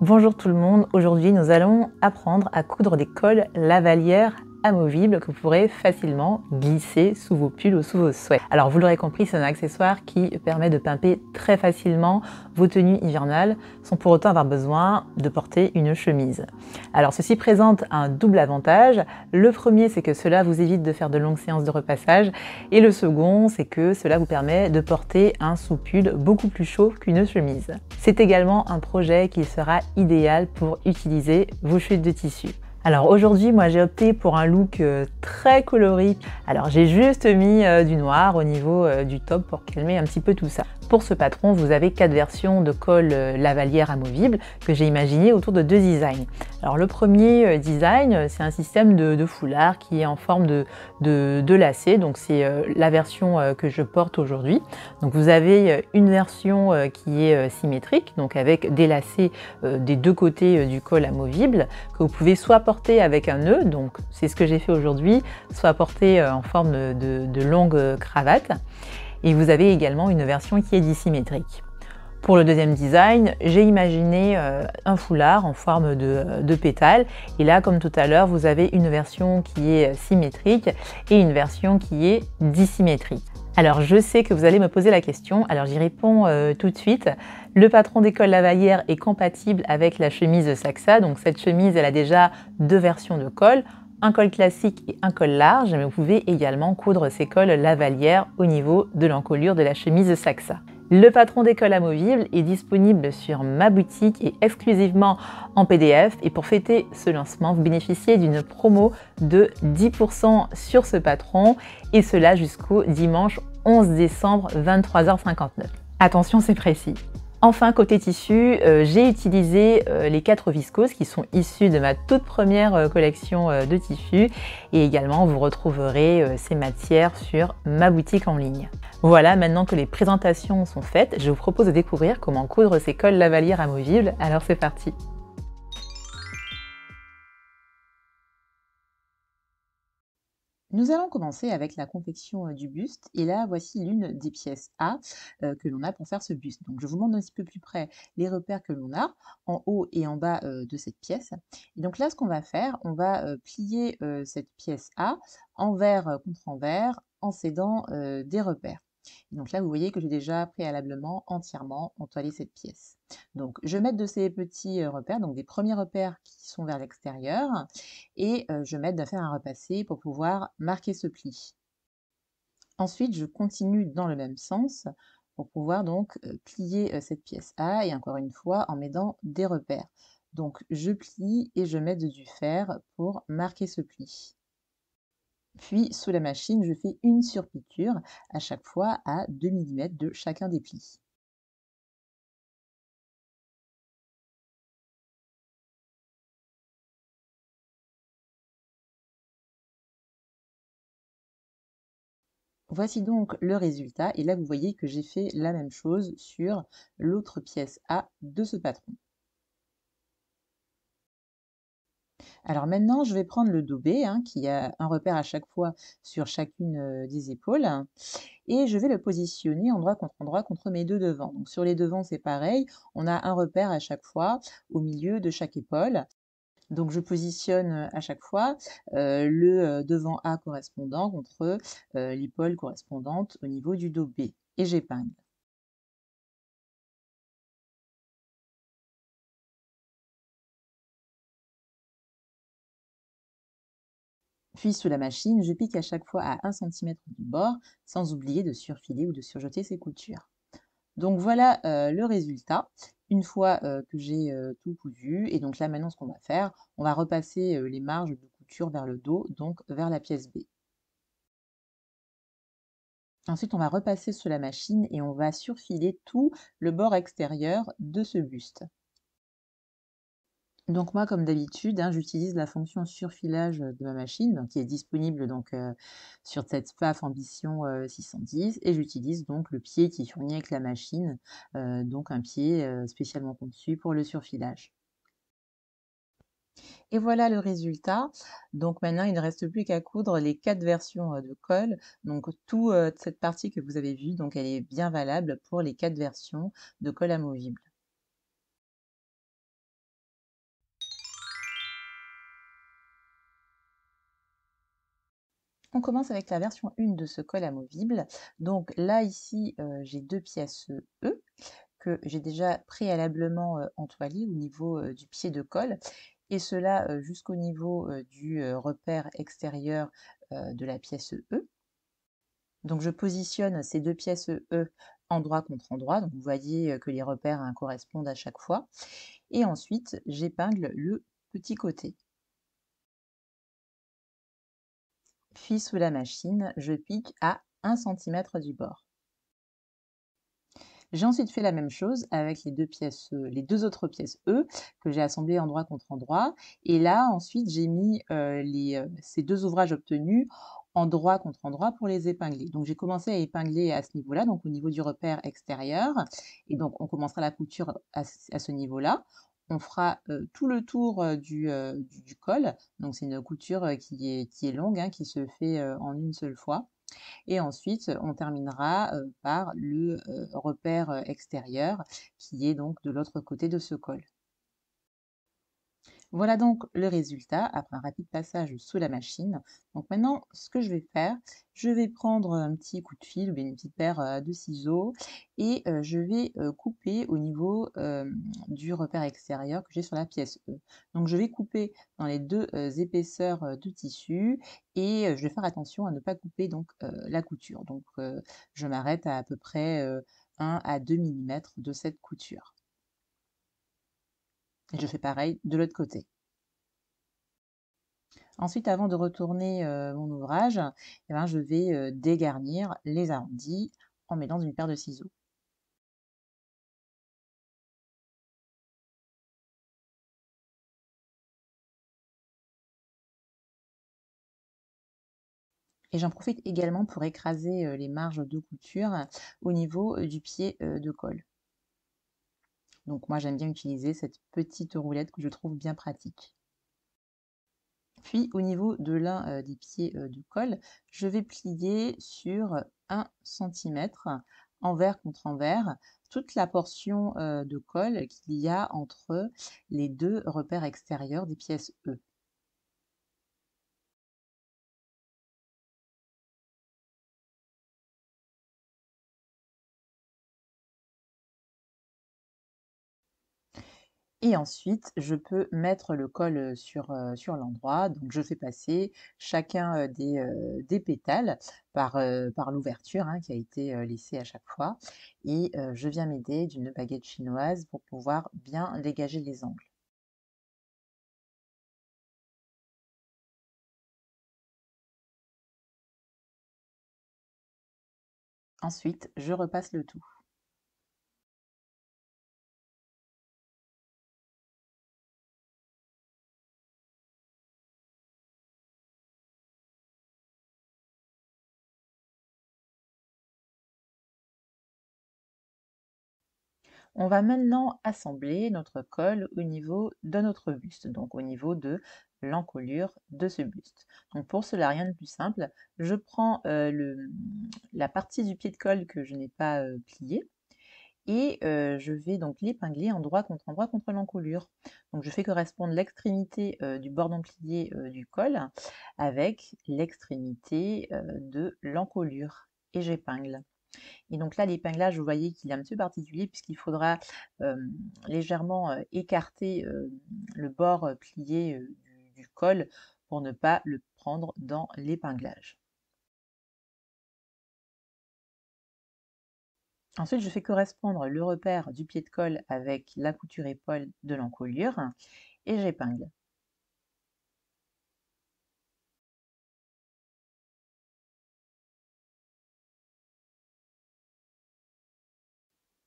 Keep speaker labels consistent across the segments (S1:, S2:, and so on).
S1: Bonjour tout le monde, aujourd'hui nous allons apprendre à coudre des cols lavalières amovibles que vous pourrez facilement glisser sous vos pulls ou sous vos sweats. Alors vous l'aurez compris, c'est un accessoire qui permet de pimper très facilement vos tenues hivernales sans pour autant avoir besoin de porter une chemise. Alors ceci présente un double avantage. Le premier, c'est que cela vous évite de faire de longues séances de repassage et le second, c'est que cela vous permet de porter un sous-pull beaucoup plus chaud qu'une chemise. C'est également un projet qui sera idéal pour utiliser vos chutes de tissu. Alors aujourd'hui, moi j'ai opté pour un look très coloré. Alors j'ai juste mis du noir au niveau du top pour calmer un petit peu tout ça. Pour ce patron, vous avez 4 versions de col lavalière amovible que j'ai imaginé autour de 2 designs. Alors le premier design, c'est un système de foulard qui est en forme de lacet. Donc c'est la version que je porte aujourd'hui. Donc vous avez une version qui est symétrique, donc avec des lacets des deux côtés du col amovible que vous pouvez soit porter avec un nœud, donc c'est ce que j'ai fait aujourd'hui, soit porter en forme de longue cravate. Et vous avez également une version qui est dissymétrique. Pour le deuxième design, j'ai imaginé un foulard en forme de pétale. Et là, comme tout à l'heure, vous avez une version qui est symétrique et une version qui est dissymétrique. Alors, je sais que vous allez me poser la question, alors j'y réponds tout de suite. Le patron des cols lavalières est compatible avec la chemise Saxa. Donc, cette chemise, elle a déjà 2 versions de col, un col classique et un col large, mais vous pouvez également coudre ces cols lavalières au niveau de l'encolure de la chemise Saxa. Le patron des cols amovibles est disponible sur ma boutique et exclusivement en PDF. Et pour fêter ce lancement, vous bénéficiez d'une promo de 10% sur ce patron et cela jusqu'au dimanche 11 décembre 23h59. Attention, c'est précis. Enfin, côté tissu, j'ai utilisé les 4 viscoses qui sont issues de ma toute première collection de tissus et également vous retrouverez ces matières sur ma boutique en ligne. Voilà, maintenant que les présentations sont faites, je vous propose de découvrir comment coudre ces cols lavalières amovibles, alors c'est parti! Nous allons commencer avec la confection du buste et là voici l'une des pièces A que l'on a pour faire ce buste. Donc je vous montre un petit peu plus près les repères que l'on a en haut et en bas de cette pièce. Et donc là ce qu'on va faire, on va plier cette pièce A envers contre envers en s'aidant des repères. Et donc là vous voyez que j'ai déjà préalablement entièrement entoilé cette pièce. Donc je vais mettre de ces petits repères, donc des premiers repères qui sont vers l'extérieur et je m'aide à faire un repassé pour pouvoir marquer ce pli. Ensuite, je continue dans le même sens pour pouvoir donc plier cette pièce A et encore une fois en m'aidant des repères. Donc je plie et je m'aide du fer pour marquer ce pli. Puis sous la machine, je fais une surpiqûre à chaque fois à 2 mm de chacun des plis. Voici donc le résultat et là vous voyez que j'ai fait la même chose sur l'autre pièce A de ce patron. Alors maintenant, je vais prendre le dos B, hein, qui a un repère à chaque fois sur chacune des épaules, et je vais le positionner endroit contre mes deux devants. Donc sur les devants, c'est pareil, on a un repère à chaque fois au milieu de chaque épaule. Donc je positionne à chaque fois le devant A correspondant contre l'épaule correspondante au niveau du dos B, et j'épingle. Puis sous la machine, je pique à chaque fois à 1 cm du bord, sans oublier de surfiler ou de surjeter ses coutures. Donc voilà le résultat, une fois que j'ai tout cousu. Et donc là maintenant ce qu'on va faire, on va repasser les marges de couture vers le dos, donc vers la pièce B. Ensuite on va repasser sous la machine et on va surfiler tout le bord extérieur de ce buste. Donc moi, comme d'habitude, hein, j'utilise la fonction surfilage de ma machine, donc qui est disponible donc, sur cette PAF Ambition 610 et j'utilise donc le pied qui est fourni avec la machine, donc un pied spécialement conçu pour le surfilage. Et voilà le résultat. Donc maintenant, il ne reste plus qu'à coudre les 4 versions de colle. Donc toute cette partie que vous avez vue, donc elle est bien valable pour les 4 versions de colle amovible. On commence avec la version 1 de ce col amovible. Donc là, ici, j'ai 2 pièces E que j'ai déjà préalablement entoilées au niveau du pied de colle, et cela jusqu'au niveau du repère extérieur de la pièce E. Donc je positionne ces 2 pièces E endroit contre endroit, donc vous voyez que les repères correspondent à chaque fois. Et ensuite, j'épingle le petit côté. Puis sous la machine, je pique à 1 cm du bord. J'ai ensuite fait la même chose avec les deux autres pièces E que j'ai assemblées endroit contre endroit. Et là, ensuite, j'ai mis ces deux ouvrages obtenus endroit contre endroit pour les épingler. Donc, j'ai commencé à épingler à ce niveau-là, donc au niveau du repère extérieur. Et donc, on commencera la couture à ce niveau-là. On fera tout le tour du col. Donc, c'est une couture qui est longue, qui se fait en une seule fois. Et ensuite, on terminera par le repère extérieur qui est donc de l'autre côté de ce col. Voilà donc le résultat après un rapide passage sous la machine. Donc maintenant, ce que je vais faire, je vais prendre un petit coup de fil ou bien une petite paire de ciseaux et je vais couper au niveau du repère extérieur que j'ai sur la pièce E. Donc je vais couper dans les deux épaisseurs de tissu et je vais faire attention à ne pas couper donc la couture. Donc je m'arrête à peu près 1 à 2 mm de cette couture. Et je fais pareil de l'autre côté. Ensuite, avant de retourner mon ouvrage, eh ben, je vais dégarnir les arrondis en mettant une paire de ciseaux. Et j'en profite également pour écraser les marges de couture au niveau du pied de colle. Donc moi, j'aime bien utiliser cette petite roulette que je trouve bien pratique. Puis au niveau de l'un des pieds de colle, je vais plier sur 1 cm envers contre envers toute la portion de colle qu'il y a entre les deux repères extérieurs des pièces E. Et ensuite, je peux mettre le col sur l'endroit. Donc je fais passer chacun des pétales par l'ouverture qui a été laissée à chaque fois. Et je viens m'aider d'une baguette chinoise pour pouvoir bien dégager les angles. Ensuite, je repasse le tout. On va maintenant assembler notre col au niveau de notre buste, donc au niveau de l'encolure de ce buste. Donc pour cela, rien de plus simple, je prends la partie du pied de colle que je n'ai pas pliée et je vais donc l'épingler endroit contre l'encolure. Donc je fais correspondre l'extrémité du bordon plié du col avec l'extrémité de l'encolure et j'épingle. Et donc là, l'épinglage, vous voyez qu'il est un petit peu particulier puisqu'il faudra légèrement écarter le bord plié du col pour ne pas le prendre dans l'épinglage. Ensuite, je fais correspondre le repère du pied de colle avec la couture épaule de l'encolure et j'épingle.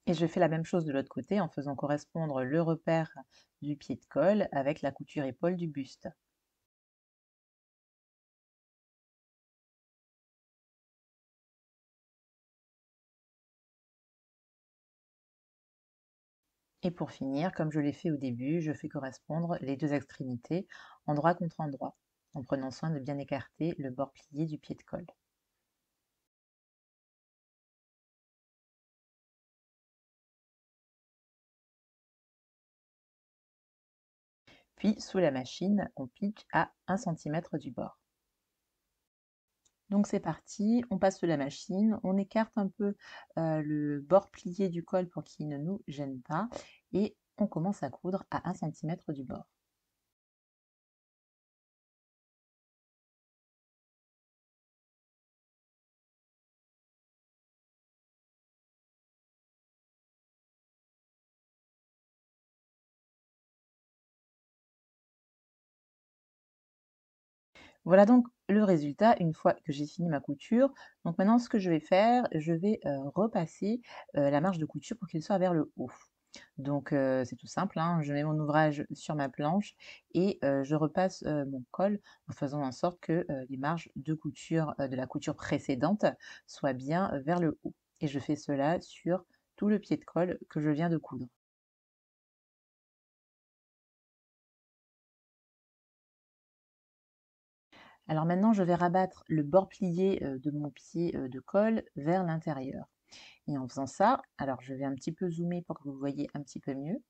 S1: Et je fais la même chose de l'autre côté en faisant correspondre le repère du pied de colle avec la couture épaule du buste. Et pour finir, comme je l'ai fait au début, je fais correspondre les deux extrémités endroit contre endroit, en prenant soin de bien écarter le bord plié du pied de colle. Puis, sous la machine, on pique à 1 cm du bord. Donc c'est parti, on passe sous la machine, on écarte un peu le bord plié du col pour qu'il ne nous gêne pas et on commence à coudre à 1 centimètre du bord. Voilà donc le résultat une fois que j'ai fini ma couture. Donc maintenant ce que je vais faire, je vais repasser la marge de couture pour qu'il soit vers le haut. Donc c'est tout simple, hein, je mets mon ouvrage sur ma planche et je repasse mon col en faisant en sorte que les marges de couture de la couture précédente soient bien vers le haut. Et je fais cela sur tout le pied de col que je viens de coudre. Alors maintenant, je vais rabattre le bord plié de mon pied de col vers l'intérieur. Et en faisant ça, alors je vais un petit peu zoomer pour que vous voyez un petit peu mieux.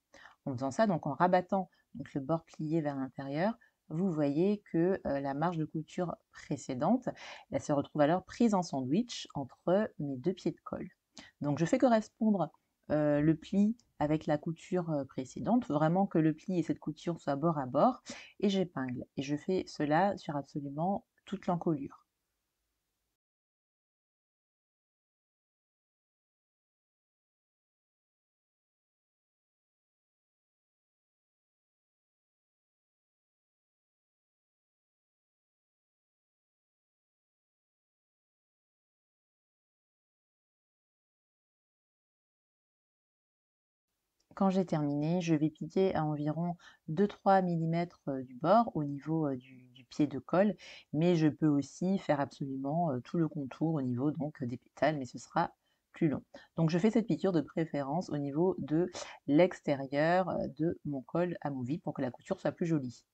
S1: En faisant ça, donc en rabattant donc, le bord plié vers l'intérieur, vous voyez que la marge de couture précédente, elle se retrouve alors prise en sandwich entre mes deux pieds de colle. Donc je fais correspondre le pli avec la couture précédente, vraiment que le pli et cette couture soient bord à bord, et j'épingle. Et je fais cela sur absolument toute l'encolure. Quand j'ai terminé, je vais piquer à environ 2-3 millimètres du bord au niveau du pied de colle, mais je peux aussi faire absolument tout le contour au niveau donc des pétales, mais ce sera plus long. Donc je fais cette piqûre de préférence au niveau de l'extérieur de mon col amovible pour que la couture soit plus jolie.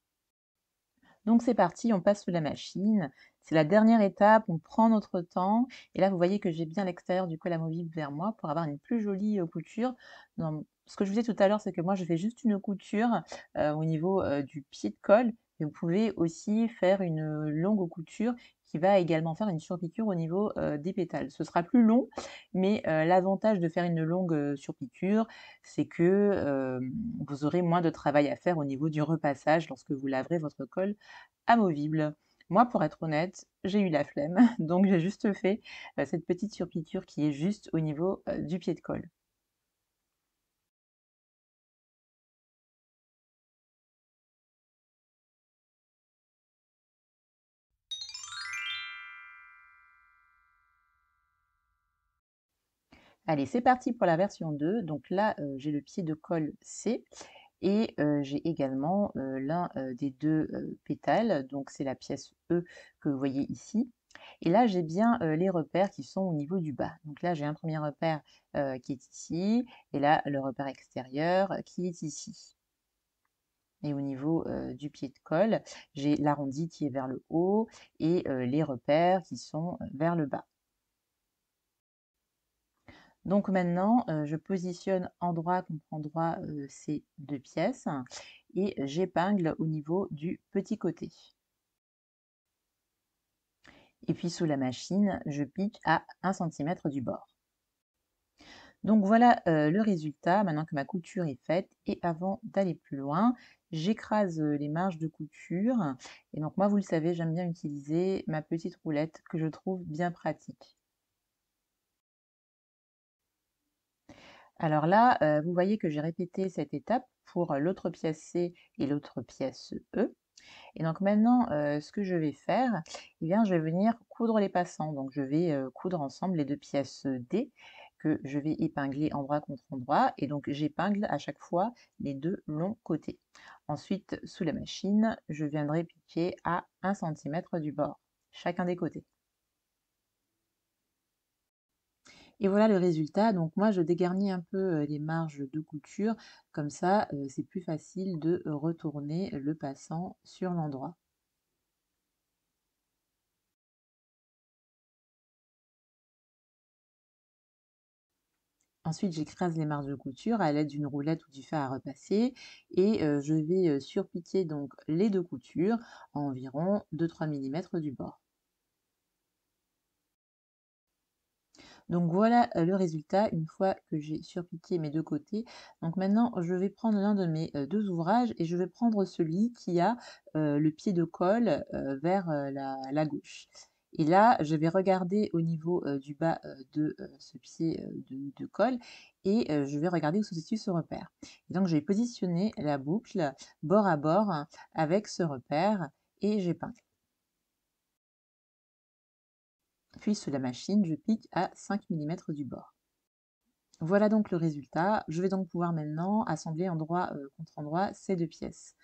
S1: Donc c'est parti, on passe sous la machine. C'est la dernière étape, on prend notre temps. Et là, vous voyez que j'ai bien l'extérieur du col amovible vers moi pour avoir une plus jolie couture. Ce que je vous disais tout à l'heure, c'est que moi, je fais juste une couture au niveau du pied de col. Et vous pouvez aussi faire une longue couture qui va également faire une surpiqûre au niveau des pétales. Ce sera plus long, mais l'avantage de faire une longue surpiqûre, c'est que vous aurez moins de travail à faire au niveau du repassage lorsque vous laverez votre col amovible. Moi, pour être honnête, j'ai eu la flemme, donc j'ai juste fait cette petite surpiqûre qui est juste au niveau du pied de colle. Allez, c'est parti pour la version 2. Donc là, j'ai le pied de colle C et j'ai également l'un des deux pétales, donc c'est la pièce E que vous voyez ici. Et là, j'ai bien les repères qui sont au niveau du bas. Donc là, j'ai un premier repère qui est ici, et là, le repère extérieur qui est ici. Et au niveau du pied de colle, j'ai l'arrondi qui est vers le haut et les repères qui sont vers le bas. Donc maintenant, je positionne endroit contre endroit ces deux pièces et j'épingle au niveau du petit côté. Et puis sous la machine, je pique à 1 centimètre du bord. Donc voilà le résultat maintenant que ma couture est faite. Et avant d'aller plus loin, j'écrase les marges de couture. Et donc moi, vous le savez, j'aime bien utiliser ma petite roulette que je trouve bien pratique. Alors là, vous voyez que j'ai répété cette étape pour l'autre pièce C et l'autre pièce E. Et donc maintenant, ce que je vais faire, eh bien, je vais venir coudre les passants. Donc je vais coudre ensemble les deux pièces D que je vais épingler endroit contre endroit. Et donc j'épingle à chaque fois les deux longs côtés. Ensuite, sous la machine, je viendrai piquer à 1 centimètre du bord, chacun des côtés. Et voilà le résultat. Donc moi, je dégarnis un peu les marges de couture. Comme ça, c'est plus facile de retourner le passant sur l'endroit. Ensuite, j'écrase les marges de couture à l'aide d'une roulette ou du fer à repasser et je vais surpiquer donc les deux coutures à environ 2-3 millimètres du bord. Donc voilà le résultat une fois que j'ai surpiqué mes deux côtés. Donc maintenant, je vais prendre l'un de mes deux ouvrages et je vais prendre celui qui a le pied de colle vers la gauche. Et là, je vais regarder au niveau du bas de ce pied de colle et je vais regarder où se situe ce repère. Et donc, je vais positionner la boucle bord à bord avec ce repère et j'épingle. Puis sur la machine, je pique à 5 mm du bord. Voilà donc le résultat. Je vais donc pouvoir maintenant assembler endroit contre endroit ces deux pièces.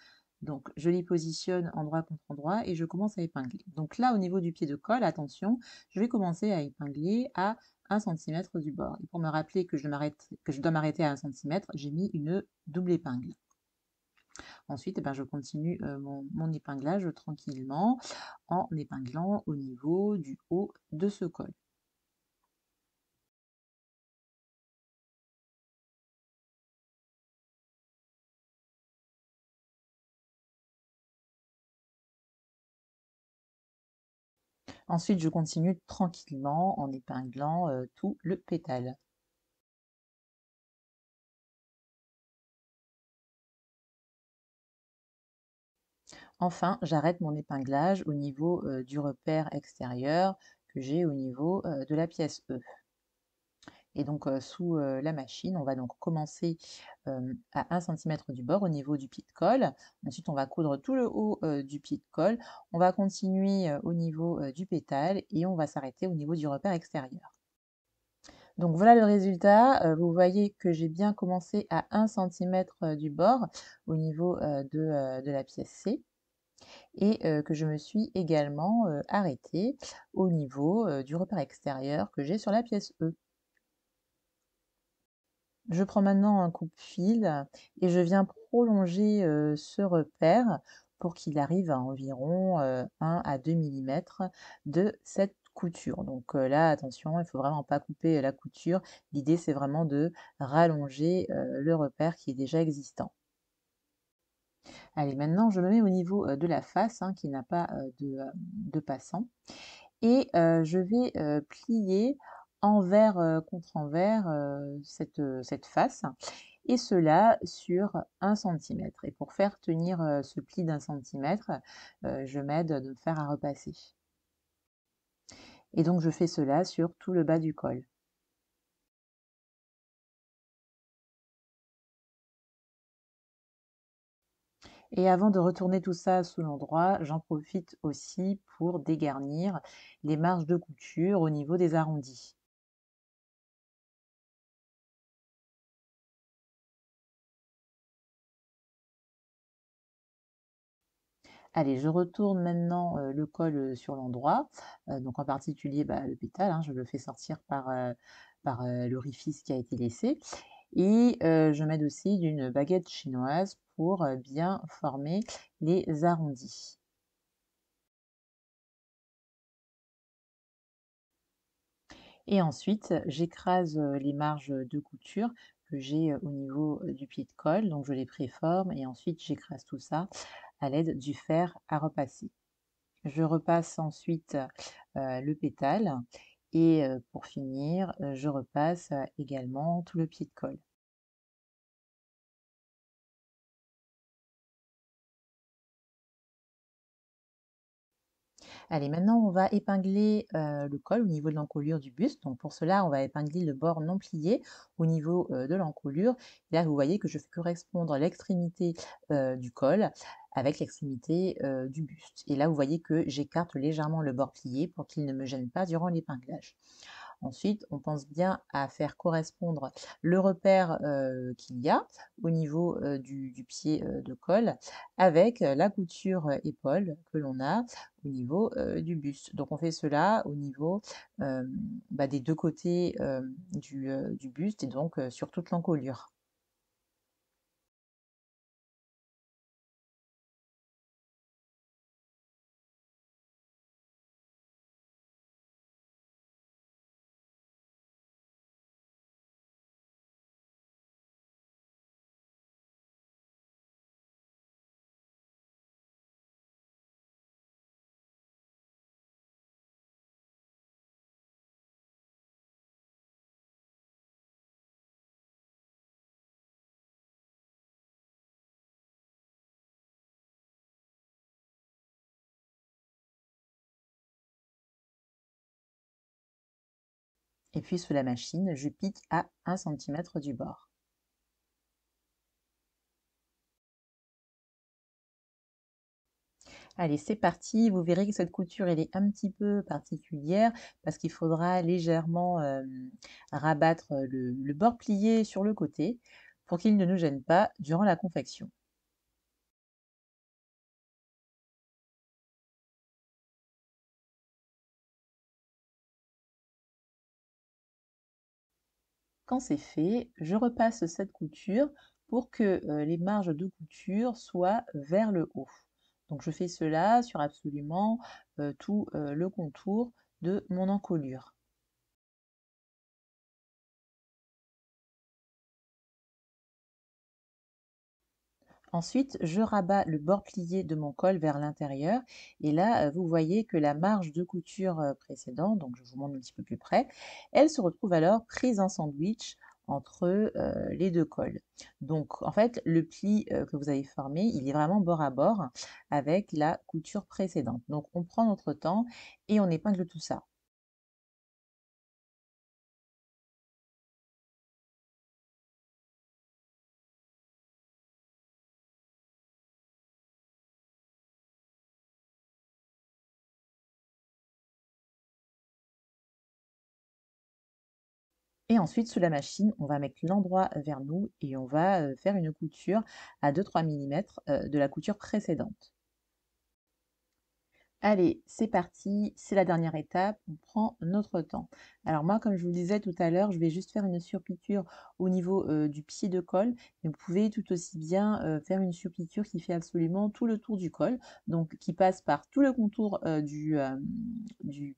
S1: Donc je les positionne endroit contre endroit et je commence à épingler. Donc là au niveau du pied de colle, attention, je vais commencer à épingler à 1 cm du bord. Et pour me rappeler que je dois m'arrêter à 1 cm, j'ai mis une double épingle. Ensuite, je continue mon épinglage tranquillement en épinglant au niveau du haut de ce col. Ensuite, je continue tranquillement en épinglant tout le pétale. Enfin, j'arrête mon épinglage au niveau du repère extérieur que j'ai au niveau de la pièce E. Et donc sous la machine, on va donc commencer à 1 cm du bord au niveau du pied de colle. Ensuite, on va coudre tout le haut du pied de colle. On va continuer au niveau du pétale et on va s'arrêter au niveau du repère extérieur. Donc voilà le résultat. Vous voyez que j'ai bien commencé à 1 cm du bord au niveau de la pièce C et que je me suis également arrêtée au niveau du repère extérieur que j'ai sur la pièce E. Je prends maintenant un coupe-fil et je viens prolonger ce repère pour qu'il arrive à environ 1 à 2 mm de cette couture. Donc là, attention, il ne faut vraiment pas couper la couture. L'idée, c'est vraiment de rallonger le repère qui est déjà existant. Allez, maintenant, je me mets au niveau de la face qui n'a pas de passant et je vais plier envers contre envers cette face et cela sur 1 cm. Et pour faire tenir ce pli d'1 centimètre, je m'aide de fer à repasser. Et donc je fais cela sur tout le bas du col. Et avant de retourner tout ça sous l'endroit, j'en profite aussi pour dégarnir les marges de couture au niveau des arrondis. Allez, je retourne maintenant le col sur l'endroit, donc en particulier le pétale, je le fais sortir par l'orifice qui a été laissé. Et je m'aide aussi d'une baguette chinoise pour bien former les arrondis. Et ensuite, j'écrase les marges de couture que j'ai au niveau du pied de colle, donc je les préforme et ensuite j'écrase tout ça à l'aide du fer à repasser. Je repasse ensuite le pétale et pour finir, je repasse également tout le pied de colle. Allez, maintenant on va épingler le col au niveau de l'encolure du buste. Donc pour cela, on va épingler le bord non plié au niveau de l'encolure. Là, vous voyez que je fais correspondre l'extrémité du col avec l'extrémité du buste. Et là, vous voyez que j'écarte légèrement le bord plié pour qu'il ne me gêne pas durant l'épinglage. Ensuite, on pense bien à faire correspondre le repère qu'il y a au niveau du pied de colle avec la couture épaule que l'on a au niveau du buste. Donc on fait cela au niveau des deux côtés du buste et donc sur toute l'encolure. Et puis sous la machine, je pique à 1 cm du bord. Allez, c'est parti. Vous verrez que cette couture, elle est un petit peu particulière parce qu'il faudra légèrement rabattre le bord plié sur le côté pour qu'il ne nous gêne pas durant la confection. Quand c'est fait, je repasse cette couture pour que les marges de couture soient vers le haut. Donc je fais cela sur absolument tout le contour de mon encolure. Ensuite, je rabats le bord plié de mon col vers l'intérieur et là, vous voyez que la marge de couture précédente, donc je vous montre un petit peu plus près, elle se retrouve alors prise en sandwich entre les deux cols. Donc en fait, le pli que vous avez formé, il est vraiment bord à bord avec la couture précédente. Donc on prend notre temps et on épingle tout ça. Et ensuite, sous la machine, on va mettre l'endroit vers nous et on va faire une couture à 2-3 mm de la couture précédente. Allez, c'est parti, c'est la dernière étape, on prend notre temps. Alors moi, comme je vous le disais tout à l'heure, je vais juste faire une surpiqûre au niveau du pied de col, mais vous pouvez tout aussi bien faire une surpiqûre qui fait absolument tout le tour du col, donc qui passe par tout le contour du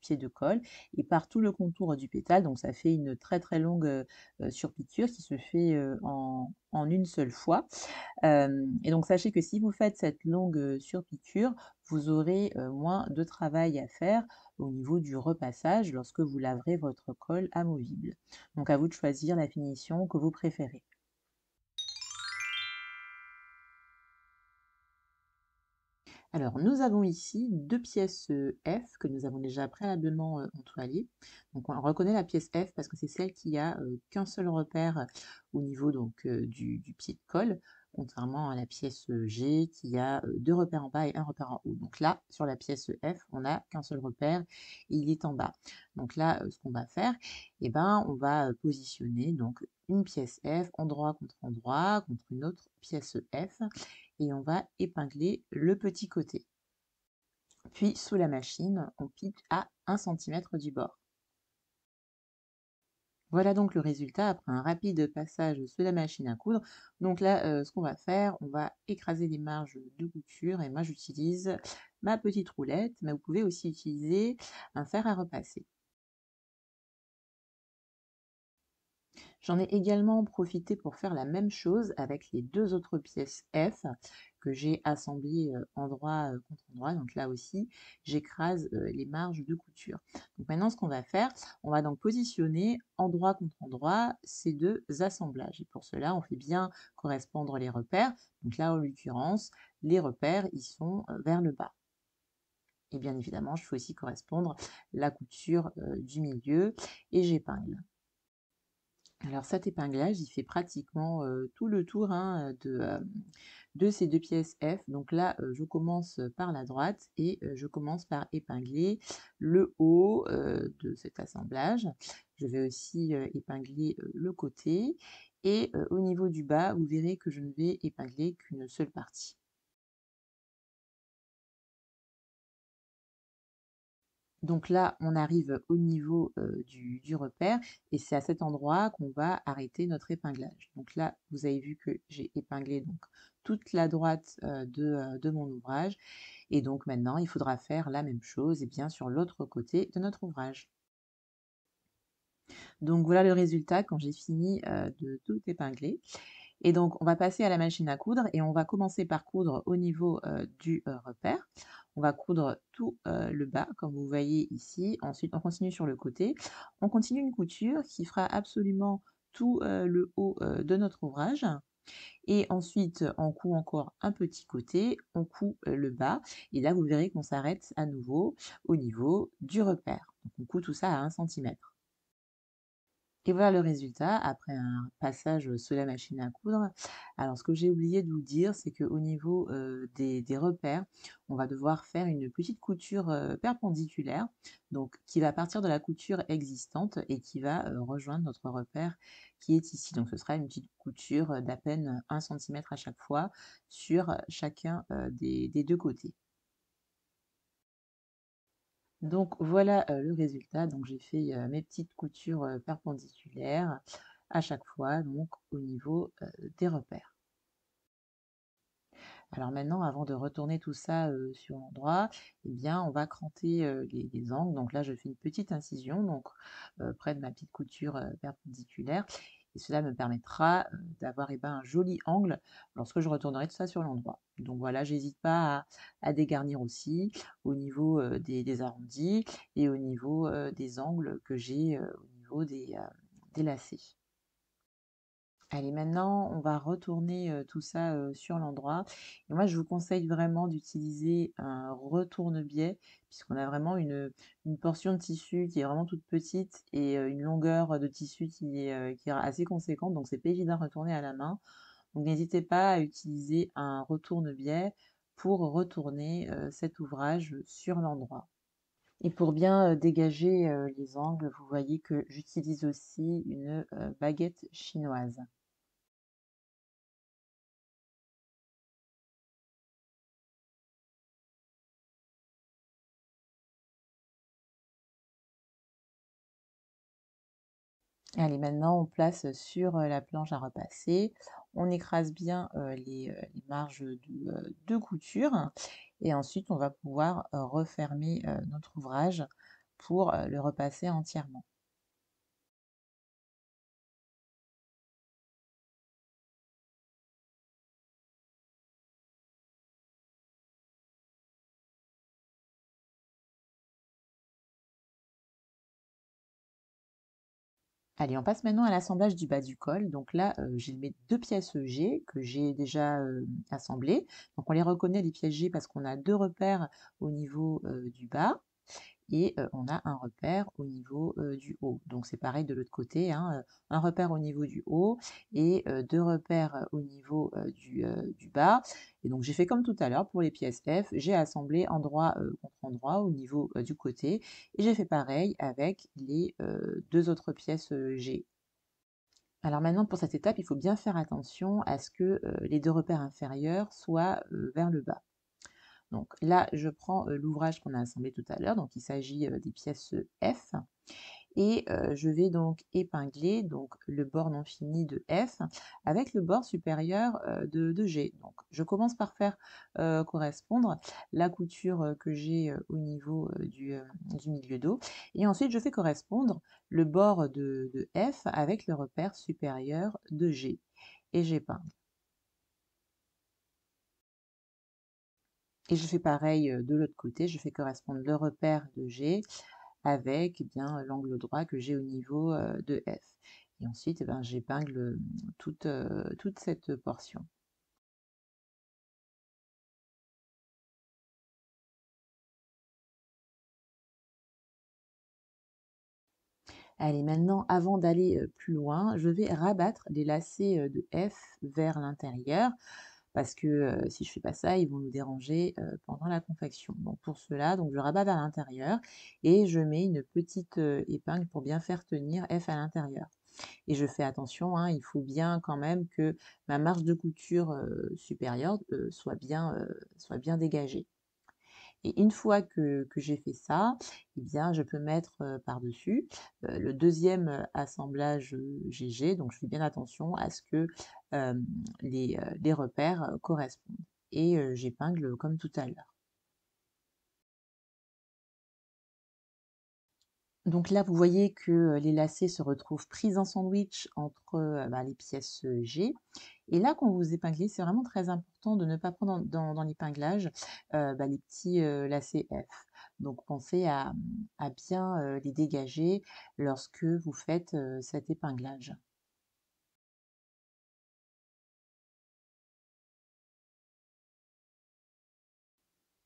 S1: pied de col et par tout le contour du pétale, donc ça fait une très très longue surpiqûre qui se fait en une seule fois. Et donc sachez que si vous faites cette longue surpiqûre, vous aurez moins de travail à faire au niveau du repassage lorsque vous laverez votre col amovible. Donc à vous de choisir la finition que vous préférez. Alors nous avons ici deux pièces F que nous avons déjà préalablement entoilées. Donc on reconnaît la pièce F parce que c'est celle qui a qu'un seul repère au niveau donc du pied de colle, contrairement à la pièce G qui a deux repères en bas et un repère en haut. Donc là, sur la pièce F, on n'a qu'un seul repère et il est en bas. Donc là, ce qu'on va faire, eh ben, on va positionner donc une pièce F endroit contre une autre pièce F et on va épingler le petit côté. Puis sous la machine, on pique à 1 cm du bord. Voilà donc le résultat après un rapide passage sous la machine à coudre. Donc là, ce qu'on va faire, on va écraser les marges de couture et moi j'utilise ma petite roulette, mais vous pouvez aussi utiliser un fer à repasser. J'en ai également profité pour faire la même chose avec les deux autres pièces F que j'ai assemblées endroit contre endroit. Donc là aussi, j'écrase les marges de couture. Donc maintenant, ce qu'on va faire, on va donc positionner endroit contre endroit ces deux assemblages. Et pour cela, on fait bien correspondre les repères. Donc là, en l'occurrence, les repères, ils sont vers le bas. Et bien évidemment, je fais aussi correspondre la couture du milieu et j'épingle. Alors cet épinglage, il fait pratiquement tout le tour hein, de ces deux pièces F. Donc là, je commence par la droite et je commence par épingler le haut de cet assemblage. Je vais aussi épingler le côté et au niveau du bas, vous verrez que je ne vais épingler qu'une seule partie. Donc là, on arrive au niveau du repère et c'est à cet endroit qu'on va arrêter notre épinglage. Donc là, vous avez vu que j'ai épinglé donc toute la droite de mon ouvrage et donc maintenant, il faudra faire la même chose et bien sur l'autre côté de notre ouvrage. Donc voilà le résultat quand j'ai fini de tout épingler. Et donc, on va passer à la machine à coudre et on va commencer par coudre au niveau du repère. On va coudre tout le bas, comme vous voyez ici. Ensuite, on continue sur le côté. On continue une couture qui fera absolument tout le haut de notre ouvrage. Et ensuite, on coud encore un petit côté, on coud le bas. Et là, vous verrez qu'on s'arrête à nouveau au niveau du repère. Donc, on coud tout ça à 1 cm. Et voilà le résultat après un passage sous la machine à coudre. Alors ce que j'ai oublié de vous dire, c'est qu'au niveau, des repères, on va devoir faire une petite couture, perpendiculaire, donc qui va partir de la couture existante et qui va, rejoindre notre repère qui est ici. Donc ce sera une petite couture, d'à peine 1 centimètre à chaque fois sur chacun, des 2 côtés. Donc voilà, le résultat. Donc j'ai fait, mes petites coutures, perpendiculaires à chaque fois, donc au niveau, des repères. Alors maintenant, avant de retourner tout ça, sur l'endroit, eh bien, on va cranter, les angles. Donc là, je fais une petite incision, donc près de ma petite couture, perpendiculaire et cela me permettra, d'avoir, eh ben, un joli angle lorsque je retournerai tout ça sur l'endroit. Donc voilà, j'hésite pas à dégarnir aussi au niveau, des arrondis et au niveau, des angles que j'ai, au niveau des lacets. Allez, maintenant, on va retourner, tout ça, sur l'endroit et moi, je vous conseille vraiment d'utiliser un retourne-biais puisqu'on a vraiment une portion de tissu qui est vraiment toute petite et une longueur de tissu qui est assez conséquente, donc c'est pas évident à retourner à la main. Donc n'hésitez pas à utiliser un retourne-biais pour retourner, cet ouvrage sur l'endroit. Et pour bien, dégager, les angles, vous voyez que j'utilise aussi une, baguette chinoise. Allez, maintenant on place sur, la planche à repasser. On écrase bien, les marges de couture et ensuite on va pouvoir, refermer, notre ouvrage pour, le repasser entièrement. Allez, on passe maintenant à l'assemblage du bas du col. Donc là, j'ai mes 2 pièces G que j'ai déjà, assemblées. Donc on les reconnaît les pièces G parce qu'on a 2 repères au niveau, du bas et on a un repère au niveau, du haut. Donc c'est pareil de l'autre côté, hein, 1 repère au niveau du haut et 2 repères, au niveau, du bas et donc j'ai fait comme tout à l'heure pour les pièces F, j'ai assemblé endroit, contre endroit au niveau, du côté et j'ai fait pareil avec les, 2 autres pièces, G. Alors maintenant pour cette étape, il faut bien faire attention à ce que, les 2 repères inférieurs soient, vers le bas. Donc là, je prends, l'ouvrage qu'on a assemblé tout à l'heure, donc il s'agit, des pièces, F et je vais donc épingler donc le bord non fini de F avec le bord supérieur, de G. Donc je commence par faire, correspondre la couture, que j'ai, au niveau, du milieu dos et ensuite je fais correspondre le bord de F avec le repère supérieur de G et j'épingle. Et je fais pareil, de l'autre côté, je fais correspondre le repère de G avec, eh bien, l'angle droit que j'ai au niveau, de F. Et ensuite, eh ben, j'épingle, toute cette portion. Allez, maintenant, avant d'aller, plus loin, je vais rabattre les lacets, de F vers l'intérieur parce que, si je fais pas ça, ils vont nous déranger, pendant la confection. Donc pour cela, donc je rabatte vers l'intérieur et je mets une petite, épingle pour bien faire tenir F à l'intérieur. Et je fais attention, hein, il faut bien quand même que ma marge de couture, supérieure, soit bien dégagée. Et une fois que j'ai fait ça, eh bien je peux mettre, par-dessus, le deuxième assemblage, GG, donc je fais bien attention à ce que, les repères, correspondent et j'épingle comme tout à l'heure. Donc là, vous voyez que, les lacets se retrouvent pris en sandwich entre, bah, les pièces, G et là, quand vous épinglez, c'est vraiment très important de ne pas prendre dans l'épinglage, bah, les petits, lacets F. Donc pensez à bien, les dégager lorsque vous faites, cet épinglage.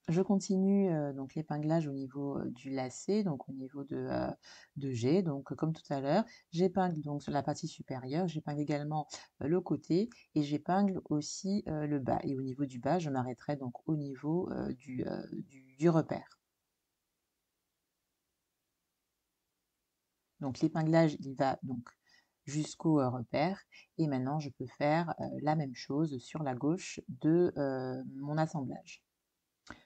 S1: Je continue donc l'épinglage au niveau du lacet, donc au niveau de G. Donc comme tout à l'heure, j'épingle donc sur la partie supérieure, j'épingle également le côté et j'épingle aussi le bas. Et au niveau du bas, je m'arrêterai donc au niveau du repère. Donc l'épinglage, il va donc jusqu'au repère et maintenant je peux faire la même chose sur la gauche de mon assemblage.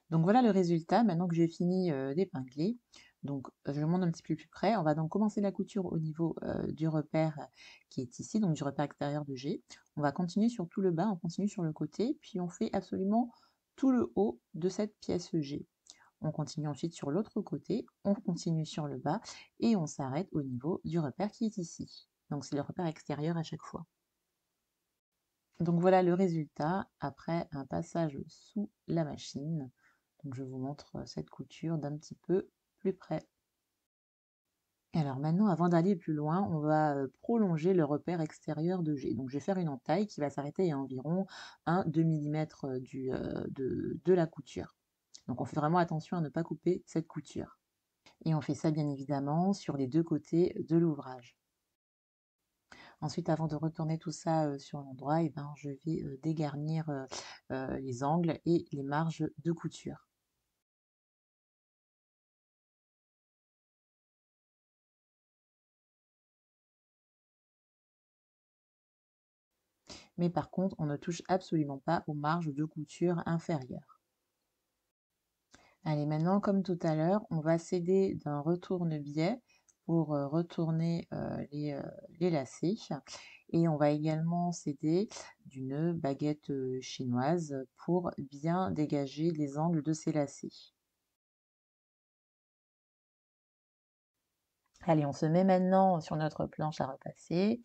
S1: Donc voilà le résultat, maintenant que j'ai fini d'épingler. Donc je monte un petit peu plus près. On va donc commencer la couture au niveau du repère qui est ici, donc du repère extérieur de G. On va continuer sur tout le bas, on continue sur le côté, puis on fait absolument tout le haut de cette pièce G. On continue ensuite sur l'autre côté, on continue sur le bas et on s'arrête au niveau du repère qui est ici. Donc c'est le repère extérieur à chaque fois. Donc voilà le résultat après un passage sous la machine. Donc je vous montre cette couture d'un petit peu plus près. Alors maintenant, avant d'aller plus loin, on va prolonger le repère extérieur de G. Donc je vais faire une entaille qui va s'arrêter à environ 1-2 mm de la couture. Donc on fait vraiment attention à ne pas couper cette couture. Et on fait ça bien évidemment sur les deux côtés de l'ouvrage. Ensuite, avant de retourner tout ça sur l'endroit, eh ben, je vais dégarnir les angles et les marges de couture. Mais par contre, on ne touche absolument pas aux marges de couture inférieures. Allez, maintenant, comme tout à l'heure, on va s'aider d'un retourne-biais pour retourner les lacets. Et on va également s'aider d'une baguette chinoise pour bien dégager les angles de ces lacets. Allez, on se met maintenant sur notre planche à repasser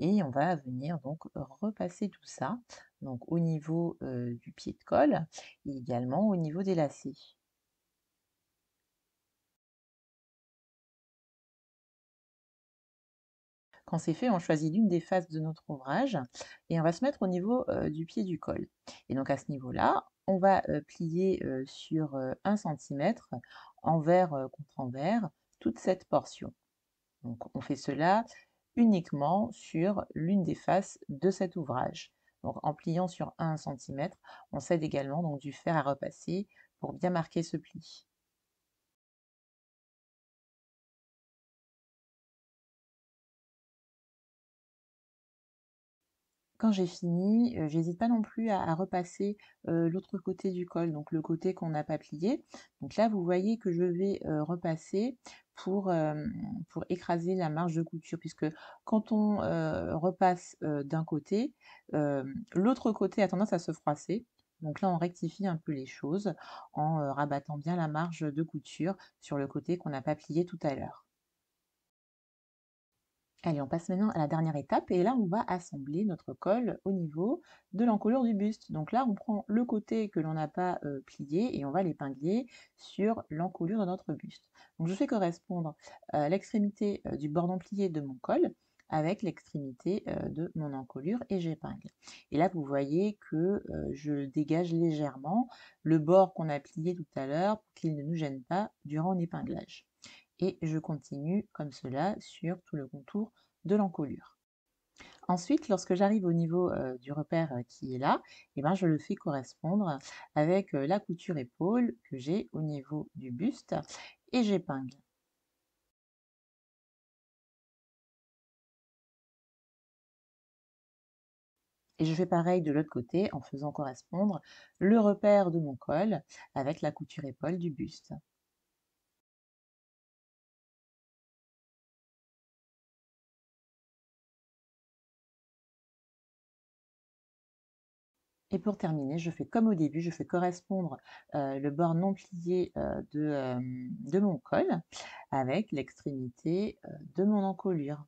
S1: et on va venir donc repasser tout ça, donc au niveau du pied de colle et également au niveau des lacets. Quand c'est fait, on choisit l'une des faces de notre ouvrage et on va se mettre au niveau du pied du col. Et donc à ce niveau-là, on va plier sur 1 centimètre envers contre envers toute cette portion. Donc on fait cela uniquement sur l'une des faces de cet ouvrage. Donc en pliant sur 1 centimètre, on s'aide également donc du fer à repasser pour bien marquer ce pli. Quand j'ai fini, j'hésite pas non plus à repasser l'autre côté du col, donc le côté qu'on n'a pas plié. Donc là, vous voyez que je vais repasser pour écraser la marge de couture, puisque quand on repasse d'un côté, l'autre côté a tendance à se froisser. Donc là, on rectifie un peu les choses en rabattant bien la marge de couture sur le côté qu'on n'a pas plié tout à l'heure. Allez, on passe maintenant à la dernière étape et là, on va assembler notre col au niveau de l'encolure du buste. Donc là, on prend le côté que l'on n'a pas plié et on va l'épingler sur l'encolure de notre buste. Donc je fais correspondre l'extrémité du bordon plié de mon col avec l'extrémité de mon encolure et j'épingle. Et là, vous voyez que je dégage légèrement le bord qu'on a plié tout à l'heure pour qu'il ne nous gêne pas durant l'épinglage et je continue comme cela sur tout le contour de l'encolure. Ensuite, lorsque j'arrive au niveau du repère qui est là, eh ben, je le fais correspondre avec la couture épaule que j'ai au niveau du buste et j'épingle. Et je fais pareil de l'autre côté en faisant correspondre le repère de mon col avec la couture épaule du buste. Et pour terminer, je fais comme au début, je fais correspondre le bord non plié de mon col avec l'extrémité de mon encolure.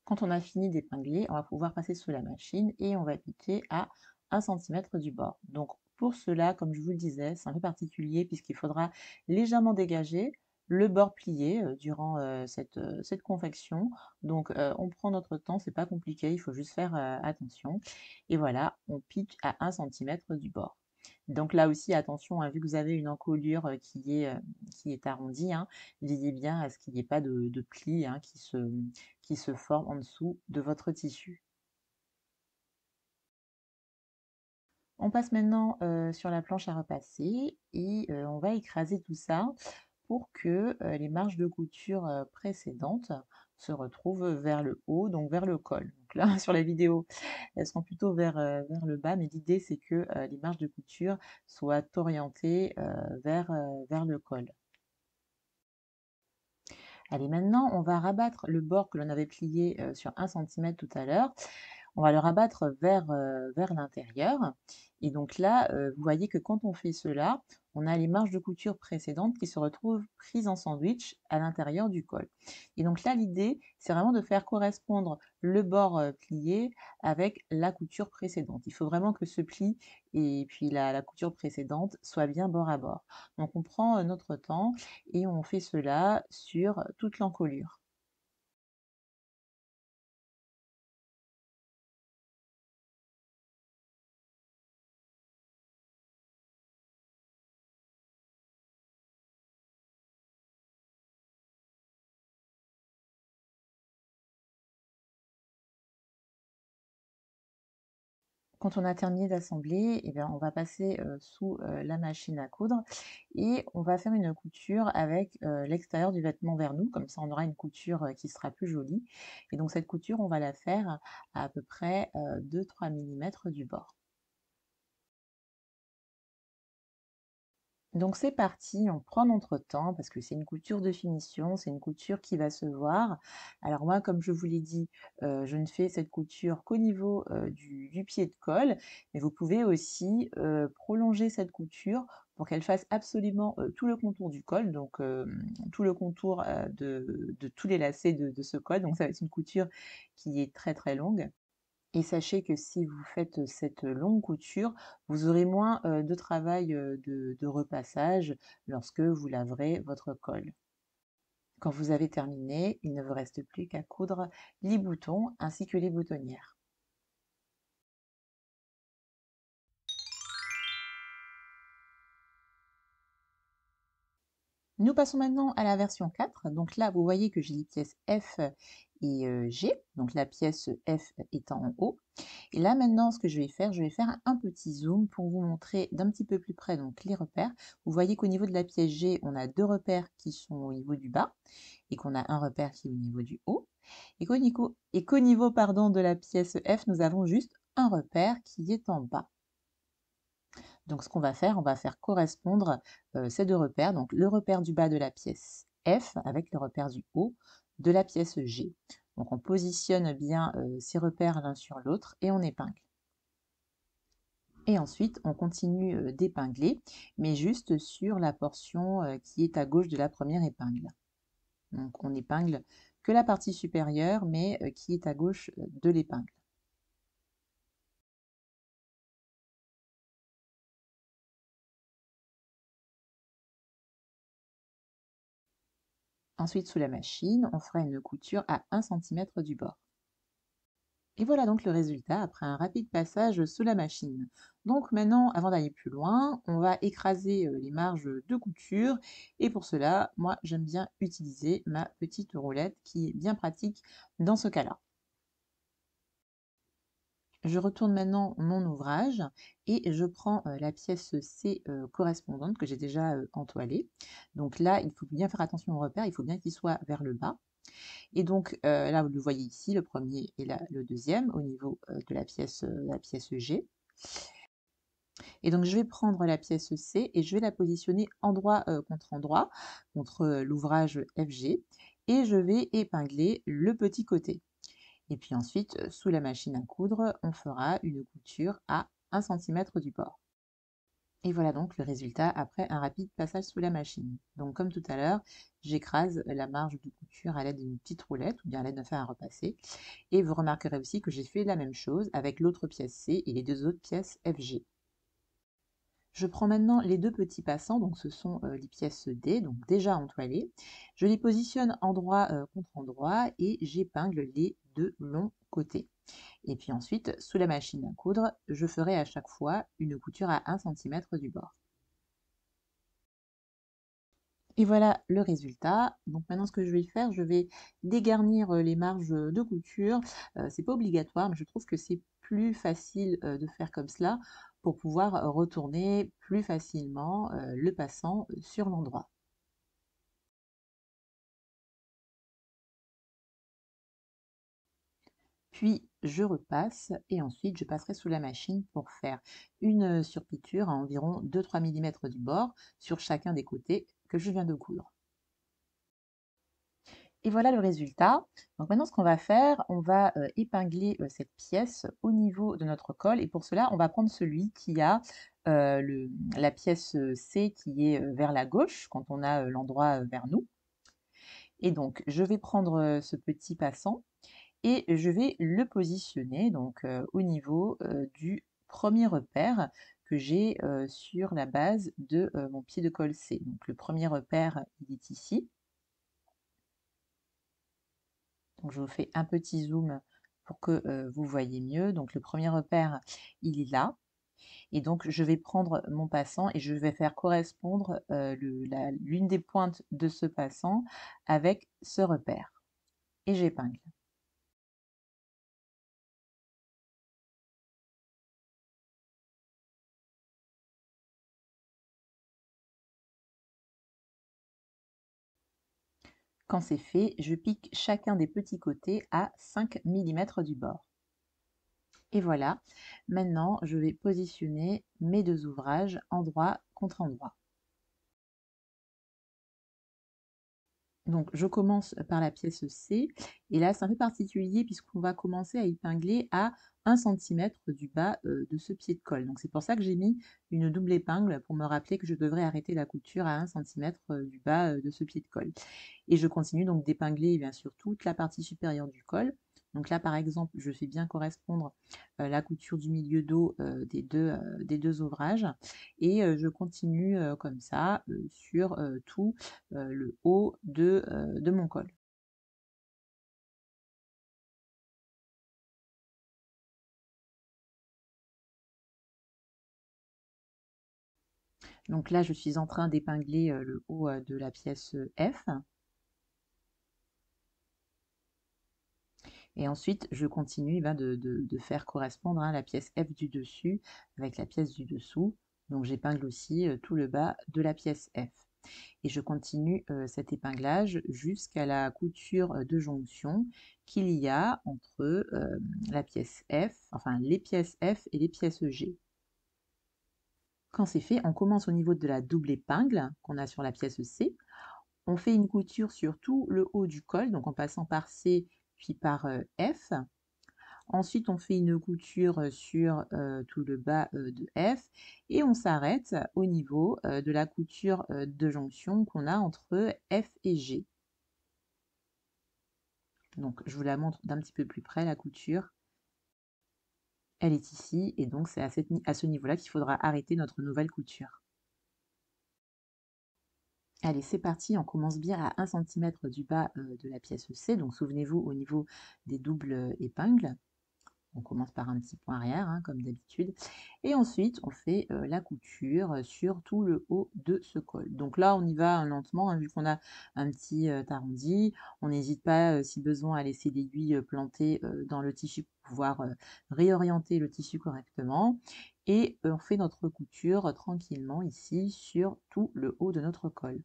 S1: Quand on a fini d'épingler, on va pouvoir passer sous la machine et on va piquer à 1 centimètre du bord. Donc pour cela, comme je vous le disais, c'est un peu particulier puisqu'il faudra légèrement dégager le bord plié durant cette confection. Donc on prend notre temps, c'est pas compliqué, il faut juste faire attention. Et voilà, on pique à 1 centimètre du bord. Donc là aussi, attention, hein, vu que vous avez une encolure qui est arrondie, hein, veillez bien à ce qu'il n'y ait pas de plis hein, qui se forment en dessous de votre tissu. On passe maintenant sur la planche à repasser et on va écraser tout ça pour que les marges de couture précédentes se retrouvent vers le haut, donc vers le col. Donc là, sur la vidéo, elles sont plutôt vers le bas, mais l'idée c'est que les marges de couture soient orientées vers le col. Allez, maintenant, on va rabattre le bord que l'on avait plié sur 1 centimètre tout à l'heure. On va le rabattre vers l'intérieur. Et donc là, vous voyez que quand on fait cela, on a les marges de couture précédentes qui se retrouvent prises en sandwich à l'intérieur du col. Et donc là, l'idée, c'est vraiment de faire correspondre le bord plié avec la couture précédente. Il faut vraiment que ce pli et puis la couture précédente soient bien bord à bord. Donc on prend notre temps et on fait cela sur toute l'encolure. Quand on a terminé d'assembler, eh bien, on va passer sous la machine à coudre et on va faire une couture avec l'extérieur du vêtement vers nous, comme ça on aura une couture qui sera plus jolie. Et donc cette couture, on va la faire à peu près 2-3 mm du bord. Donc c'est parti, on prend notre temps parce que c'est une couture de finition, c'est une couture qui va se voir. Alors moi, comme je vous l'ai dit, je ne fais cette couture qu'au niveau du pied de colle, mais vous pouvez aussi prolonger cette couture pour qu'elle fasse absolument tout le contour du col, donc tout le contour de tous les lacets de ce col. Donc ça va être une couture qui est très très longue. Et sachez que si vous faites cette longue couture, vous aurez moins de travail de repassage lorsque vous laverez votre col. Quand vous avez terminé, il ne vous reste plus qu'à coudre les boutons ainsi que les boutonnières. Nous passons maintenant à la version 4. Donc là, vous voyez que j'ai les pièces F et G. Donc la pièce F étant en haut. Et là maintenant, ce que je vais faire un petit zoom pour vous montrer d'un petit peu plus près donc les repères. Vous voyez qu'au niveau de la pièce G, on a deux repères qui sont au niveau du bas et qu'on a un repère qui est au niveau du haut. Et qu'au niveau pardon, de la pièce F, nous avons juste un repère qui est en bas. Donc ce qu'on va faire, on va faire correspondre ces deux repères, donc le repère du bas de la pièce F avec le repère du haut de la pièce G. Donc on positionne bien ces repères l'un sur l'autre et on épingle. Et ensuite, on continue d'épingler, mais juste sur la portion qui est à gauche de la première épingle. Donc on épingle que la partie supérieure, mais qui est à gauche de l'épingle. Ensuite, sous la machine, on fera une couture à 1 cm du bord. Et voilà donc le résultat après un rapide passage sous la machine. Donc maintenant, avant d'aller plus loin, on va écraser les marges de couture. Et pour cela, moi, j'aime bien utiliser ma petite roulette qui est bien pratique dans ce cas-là. Je retourne maintenant mon ouvrage et je prends la pièce C correspondante que j'ai déjà entoilée. Donc là, il faut bien faire attention au repère, il faut bien qu'il soit vers le bas. Et donc là, vous le voyez ici, le premier et là, le deuxième au niveau de la pièce G. Et donc je vais prendre la pièce C et je vais la positionner endroit contre endroit, contre l'ouvrage FG, et je vais épingler le petit côté. Et puis ensuite, sous la machine à coudre, on fera une couture à 1 cm du bord. Et voilà donc le résultat après un rapide passage sous la machine. Donc comme tout à l'heure, j'écrase la marge de couture à l'aide d'une petite roulette ou bien à l'aide d'un fer à repasser. Et vous remarquerez aussi que j'ai fait la même chose avec l'autre pièce C et les deux autres pièces FG. Je prends maintenant les deux petits passants, donc ce sont les pièces D, donc déjà entoilées. Je les positionne endroit contre endroit et j'épingle les deux longs côtés. Et puis ensuite, sous la machine à coudre, je ferai à chaque fois une couture à 1 cm du bord. Et voilà le résultat. Donc maintenant, ce que je vais faire, je vais dégarnir les marges de couture. C'est pas obligatoire, mais je trouve que c'est plus facile de faire comme cela pour pouvoir retourner plus facilement le passant sur l'endroit. Puis je repasse et ensuite je passerai sous la machine pour faire une surpiqûre à environ 2-3 mm du bord sur chacun des côtés que je viens de coudre. Et voilà le résultat. Donc maintenant, ce qu'on va faire, on va épingler cette pièce au niveau de notre col. Et pour cela, on va prendre celui qui a la pièce C qui est vers la gauche, quand on a l'endroit vers nous. Et donc, je vais prendre ce petit passant et je vais le positionner donc au niveau du premier repère que j'ai sur la base de mon pied de colle C. Donc le premier repère, il est ici. Donc je vous fais un petit zoom pour que vous voyez mieux. Donc le premier repère, il est là. Et donc je vais prendre mon passant et je vais faire correspondre l'une des pointes de ce passant avec ce repère. Et j'épingle. Quand c'est fait, je pique chacun des petits côtés à 5 mm du bord. Et voilà, maintenant je vais positionner mes deux ouvrages endroit contre endroit. Donc je commence par la pièce C et là c'est un peu particulier puisqu'on va commencer à épingler à 1 cm du bas de ce pied de colle. Donc c'est pour ça que j'ai mis une double épingle pour me rappeler que je devrais arrêter la couture à 1 cm du bas de ce pied de colle. Et je continue donc d'épingler bien sûr toute la partie supérieure du col. Donc là par exemple je fais bien correspondre la couture du milieu dos des deux ouvrages et je continue comme ça sur tout le haut de mon col. Donc là je suis en train d'épingler le haut de la pièce F. Et ensuite, je continue de faire correspondre la pièce F du dessus avec la pièce du dessous. Donc j'épingle aussi tout le bas de la pièce F. Et je continue cet épinglage jusqu'à la couture de jonction qu'il y a entre la pièce F, enfin les pièces F et les pièces G. Quand c'est fait, on commence au niveau de la double épingle qu'on a sur la pièce C. On fait une couture sur tout le haut du col, donc en passant par C puis par F. Ensuite, on fait une couture sur tout le bas de F et on s'arrête au niveau de la couture de jonction qu'on a entre F et G. Donc, je vous la montre d'un petit peu plus près, la couture. Elle est ici et donc c'est à ce niveau-là qu'il faudra arrêter notre nouvelle couture. Allez, c'est parti, on commence bien à 1 cm du bas de la pièce C. Donc, souvenez-vous au niveau des doubles épingles. On commence par un petit point arrière, hein, comme d'habitude. Et ensuite, on fait la couture sur tout le haut de ce col. Donc là, on y va lentement, hein, vu qu'on a un petit arrondi. On n'hésite pas, si besoin, à laisser l'aiguille plantée dans le tissu pour pouvoir réorienter le tissu correctement. Et on fait notre couture tranquillement ici sur tout le haut de notre col.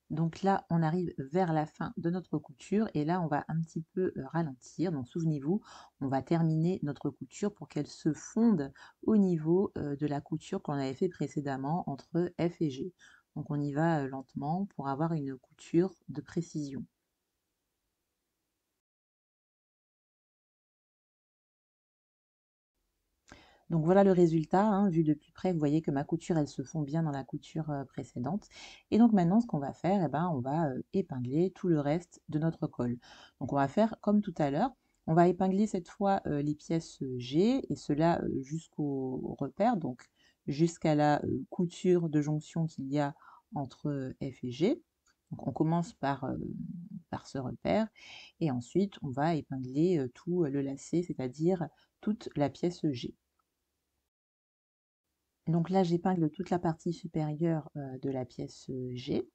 S1: Donc là, on arrive vers la fin de notre couture et là, on va un petit peu ralentir. Donc souvenez-vous, on va terminer notre couture pour qu'elle se fonde au niveau de la couture qu'on avait fait précédemment entre F et G. Donc on y va lentement pour avoir une couture de précision. Donc voilà le résultat, hein, vu de plus près, vous voyez que ma couture, elle se fond bien dans la couture précédente. Et donc maintenant, ce qu'on va faire, eh ben, on va épingler tout le reste de notre col. Donc on va faire comme tout à l'heure. On va épingler cette fois les pièces G, et cela jusqu'au repère, donc jusqu'à la couture de jonction qu'il y a entre F et G. Donc on commence par ce repère, et ensuite on va épingler tout le lacet, c'est-à-dire toute la pièce G. Donc là, j'épingle toute la partie supérieure de la pièce G.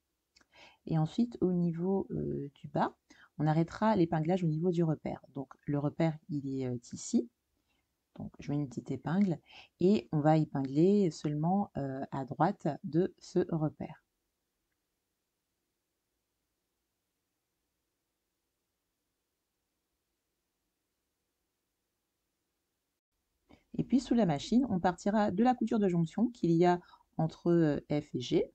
S1: Et ensuite, au niveau du bas, on arrêtera l'épinglage au niveau du repère. Donc le repère, il est ici. Donc je mets une petite épingle et on va épingler seulement à droite de ce repère. Et puis sous la machine, on partira de la couture de jonction qu'il y a entre F et G.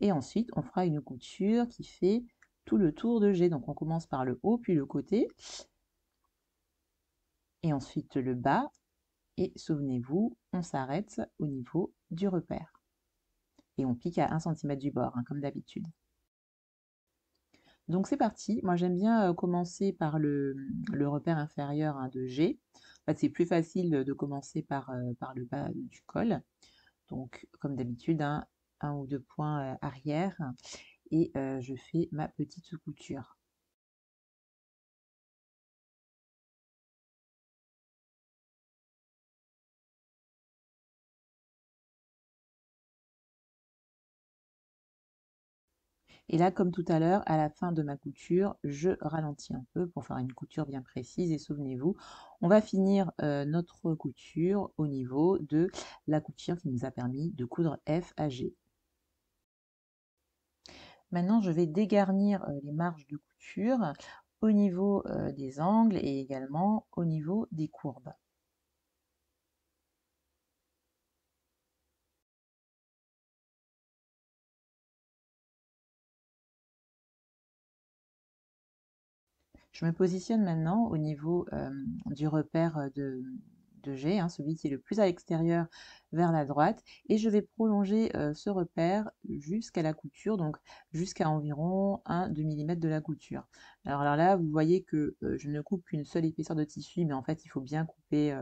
S1: Et ensuite, on fera une couture qui fait tout le tour de G. Donc on commence par le haut, puis le côté, et ensuite le bas. Et souvenez-vous, on s'arrête au niveau du repère. Et on pique à 1 cm du bord, hein, comme d'habitude. Donc c'est parti. Moi j'aime bien commencer par le repère inférieur, hein, de G. En fait, c'est plus facile de commencer par le bas du col. Donc comme d'habitude, hein, un ou deux points arrière. Et je fais ma petite couture. Et là, comme tout à l'heure, à la fin de ma couture, je ralentis un peu pour faire une couture bien précise. Et souvenez-vous, on va finir notre couture au niveau de la couture qui nous a permis de coudre F à G. Maintenant, je vais dégarnir les marges de couture au niveau des angles et également au niveau des courbes. Je me positionne maintenant au niveau du repère de G, hein, celui qui est le plus à l'extérieur vers la droite, et je vais prolonger ce repère jusqu'à la couture, donc jusqu'à environ 1-2 mm de la couture. Alors là, vous voyez que je ne coupe qu'une seule épaisseur de tissu, mais en fait, il faut bien couper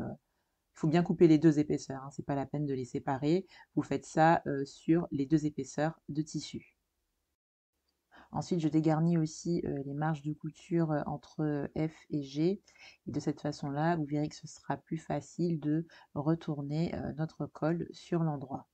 S1: les deux épaisseurs, hein, c'est pas la peine de les séparer. Vous faites ça sur les deux épaisseurs de tissu. Ensuite, je dégarnis aussi les marges de couture entre F et G. Et de cette façon-là, vous verrez que ce sera plus facile de retourner notre col sur l'endroit.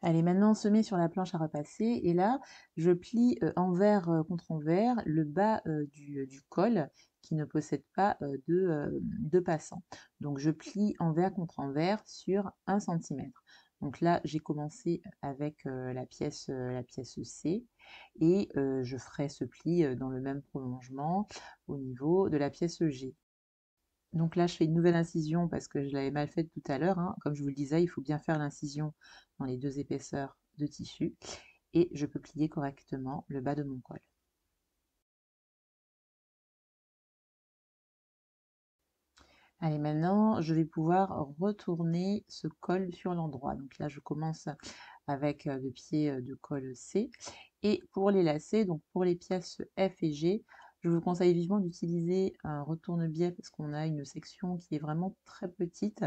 S1: Allez, maintenant on se met sur la planche à repasser et là, je plie envers contre envers le bas du col qui ne possède pas de passant. Donc je plie envers contre envers sur 1 centimètre. Donc là, j'ai commencé avec la pièce C et je ferai ce pli dans le même prolongement au niveau de la pièce G. Donc là, je fais une nouvelle incision parce que je l'avais mal faite tout à l'heure, hein. Comme je vous le disais, il faut bien faire l'incision dans les deux épaisseurs de tissu. Et je peux plier correctement le bas de mon col. Allez, maintenant, je vais pouvoir retourner ce col sur l'endroit. Donc là, je commence avec le pied de col C. Et pour les lacets, donc pour les pièces F et G, je vous conseille vivement d'utiliser un retourne-biais parce qu'on a une section qui est vraiment très petite.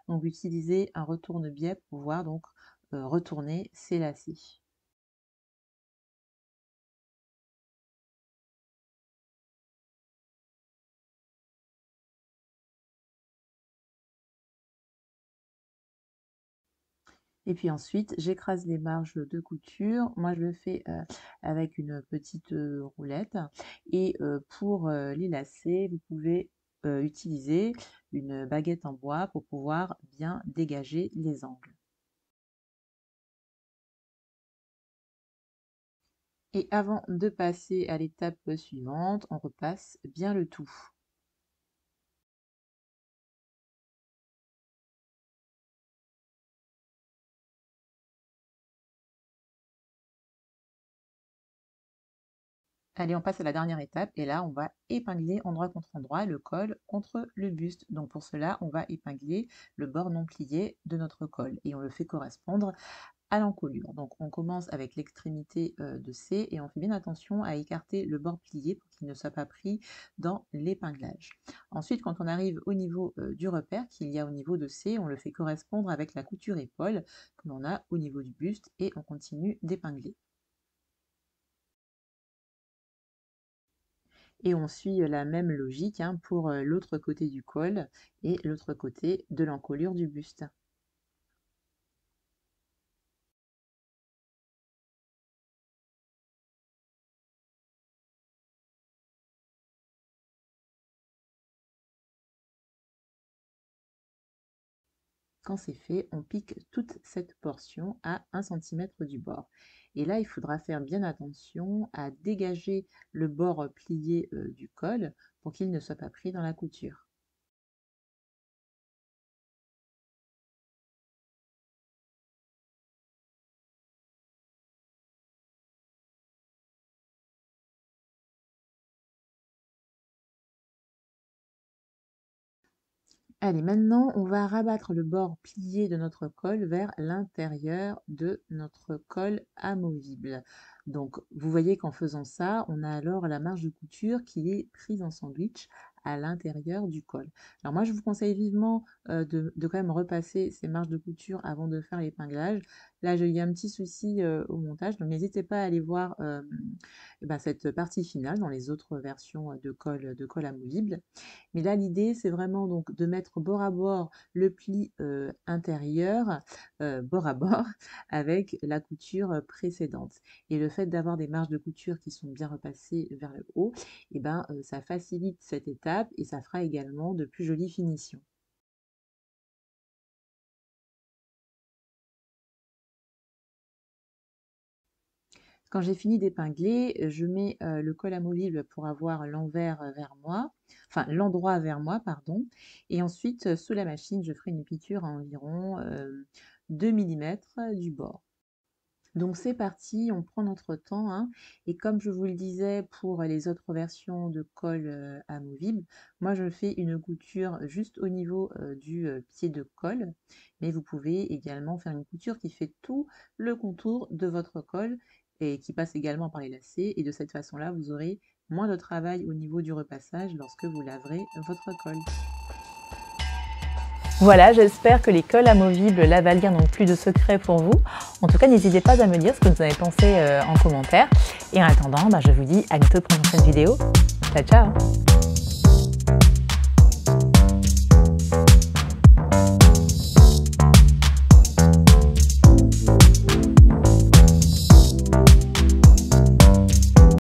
S1: Donc utilisez un retourne-biais pour pouvoir donc retourner ces lacets. Et puis ensuite, j'écrase les marges de couture. Moi, je le fais avec une petite roulette. Et pour les lacets, vous pouvez utiliser une baguette en bois pour pouvoir bien dégager les angles. Et avant de passer à l'étape suivante, on repasse bien le tout. Allez, on passe à la dernière étape et là, on va épingler endroit contre endroit le col contre le buste. Donc pour cela, on va épingler le bord non plié de notre col et on le fait correspondre à l'encolure. Donc on commence avec l'extrémité de C et on fait bien attention à écarter le bord plié pour qu'il ne soit pas pris dans l'épinglage. Ensuite, quand on arrive au niveau du repère qu'il y a au niveau de C, on le fait correspondre avec la couture épaule que l'on a au niveau du buste et on continue d'épingler. Et on suit la même logique pour l'autre côté du col et l'autre côté de l'encolure du buste. Quand c'est fait, on pique toute cette portion à 1 cm du bord. Et là, il faudra faire bien attention à dégager le bord plié du col pour qu'il ne soit pas pris dans la couture. Allez, maintenant, on va rabattre le bord plié de notre col vers l'intérieur de notre col amovible. Donc, vous voyez qu'en faisant ça, on a alors la marge de couture qui est prise en sandwich à l'intérieur du col. Alors moi, je vous conseille vivement de quand même repasser ces marges de couture avant de faire l'épinglage. Là, j'ai eu un petit souci au montage, donc n'hésitez pas à aller voir cette partie finale dans les autres versions de col amovible. Mais là, l'idée, c'est vraiment donc de mettre bord à bord le pli intérieur, bord à bord, avec la couture précédente. Et le fait d'avoir des marges de couture qui sont bien repassées vers le haut, ça facilite cette étape et ça fera également de plus jolies finitions. Quand j'ai fini d'épingler, je mets le col amovible pour avoir l'envers vers moi, enfin l'endroit vers moi, pardon. Et ensuite, sous la machine, je ferai une piqûre à environ 2 mm du bord. Donc c'est parti, on prend notre temps. Et comme je vous le disais pour les autres versions de col amovible, moi je fais une couture juste au niveau du pied de col, mais vous pouvez également faire une couture qui fait tout le contour de votre col et qui passe également par les lacets. Et de cette façon-là, vous aurez moins de travail au niveau du repassage lorsque vous laverez votre col. Voilà, j'espère que les cols amovibles Lavalière n'ont plus de secret pour vous. En tout cas, n'hésitez pas à me dire ce que vous en avez pensé en commentaire. Et en attendant, je vous dis à bientôt pour une prochaine vidéo. Ciao, ciao!